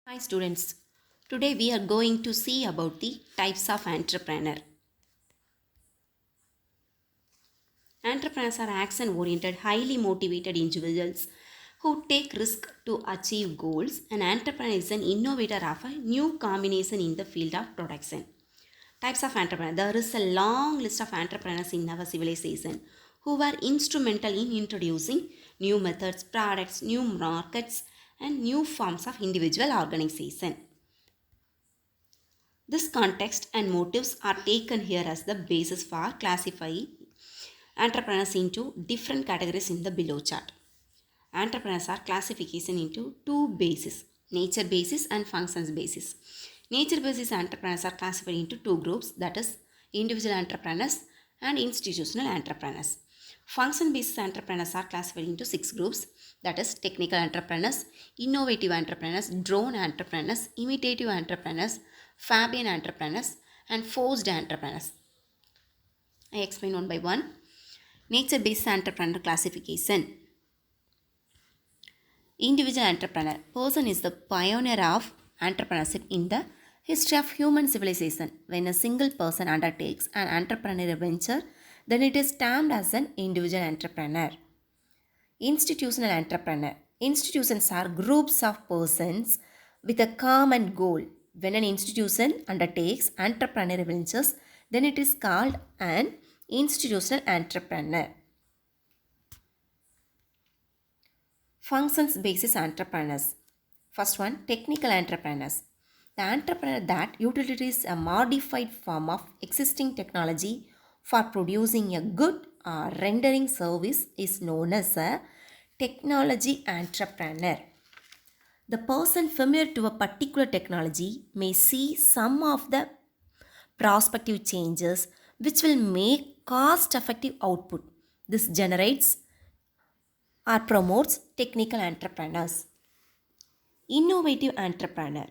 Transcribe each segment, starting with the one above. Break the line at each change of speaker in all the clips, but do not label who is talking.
Hi students, today we are going to see about the types of entrepreneur. Entrepreneurs are action-oriented, highly motivated individuals who take risk to achieve goals. An entrepreneur is an innovator of a new combination in the field of production. Types of entrepreneur. There is a long list of entrepreneurs in our civilization who were instrumental in introducing new methods, products, new markets, and new forms of individual organization. This context and motives are taken here as the basis for classifying entrepreneurs into different categories in the below chart. Entrepreneurs are classification into two bases, nature basis and functions basis. Nature basis entrepreneurs are classified into two groups, that is individual entrepreneurs and institutional entrepreneurs. Function basis entrepreneurs are classified into six groups, that is technical entrepreneurs, innovative entrepreneurs, drone entrepreneurs, imitative entrepreneurs, Fabian entrepreneurs, and forced entrepreneurs. I explain one by one. Nature based entrepreneur classification. Individual entrepreneur. Person is the pioneer of entrepreneurship in the history of human civilization. When a single person undertakes an entrepreneurial venture, then it is termed as an individual entrepreneur. Institutional entrepreneur. Institutions are groups of persons with a common goal. When an institution undertakes entrepreneurial ventures, then it is called an institutional entrepreneur. Functions basis entrepreneurs. First one, technical entrepreneurs. The entrepreneur that utilizes a modified form of existing technology for producing a good or rendering service is known as a technology entrepreneur. The person familiar to a particular technology may see some of the prospective changes which will make cost effective output. This generates or promotes technical entrepreneurs. Innovative entrepreneur.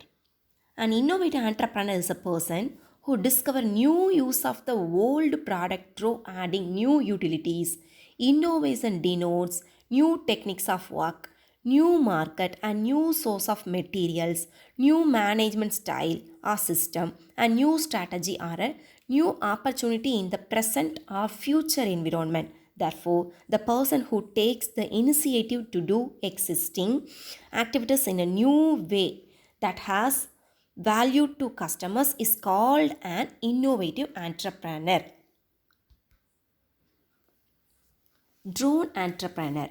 An innovative entrepreneur is a person who discovers new use of the old product through adding new utilities. Innovation denotes new techniques of work, new market and new source of materials, new management style or system, and new strategy or a new opportunity in the present or future environment. Therefore, the person who takes the initiative to do existing activities in a new way that has value to customers is called an innovative entrepreneur. Drone entrepreneur.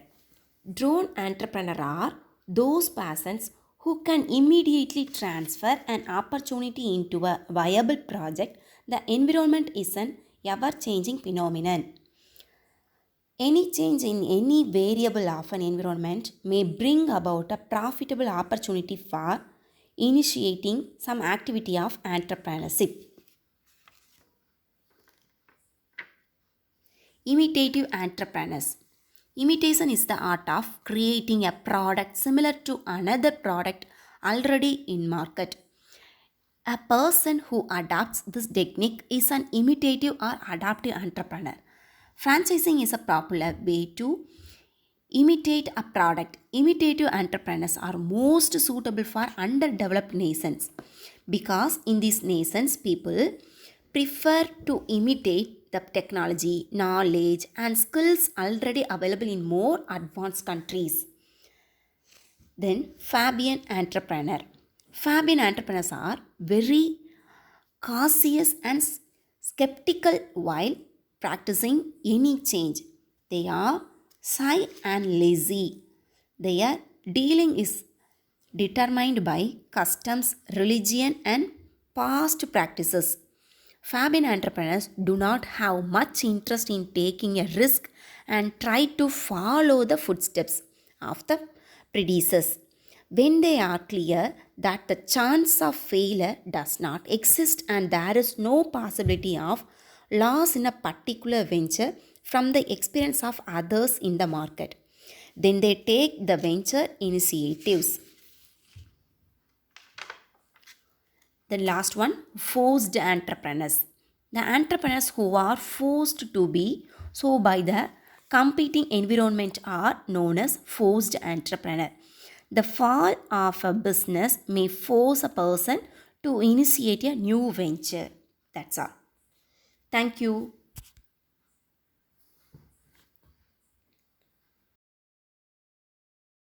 Drone entrepreneur are those persons who can immediately transfer an opportunity into a viable project. The environment is an ever-changing phenomenon. Any change in any variable of an environment may bring about a profitable opportunity for initiating some activity of entrepreneurship. Imitative entrepreneurs. Imitation is the art of creating a product similar to another product already in market. A person who adopts this technique is an imitative or adaptive entrepreneur. Franchising is a popular way to imitate a product. Imitative entrepreneurs are most suitable for underdeveloped nations because in these nations people prefer to imitate the technology, knowledge, and skills already available in more advanced countries. Then, Fabian entrepreneur. Fabian entrepreneurs are very cautious and skeptical while practicing any change. They are shy and lazy. Their dealing is determined by customs, religion, and past practices. Fabian entrepreneurs do not have much interest in taking a risk and try to follow the footsteps of the predecessors. When they are clear that the chance of failure does not exist and there is no possibility of loss in a particular venture from the experience of others in the market, then they take the venture initiatives. The last one, forced entrepreneurs. The entrepreneurs who are forced to be so by the competing environment are known as forced entrepreneur. The fall of a business may force a person to initiate a new venture. That's all. Thank you.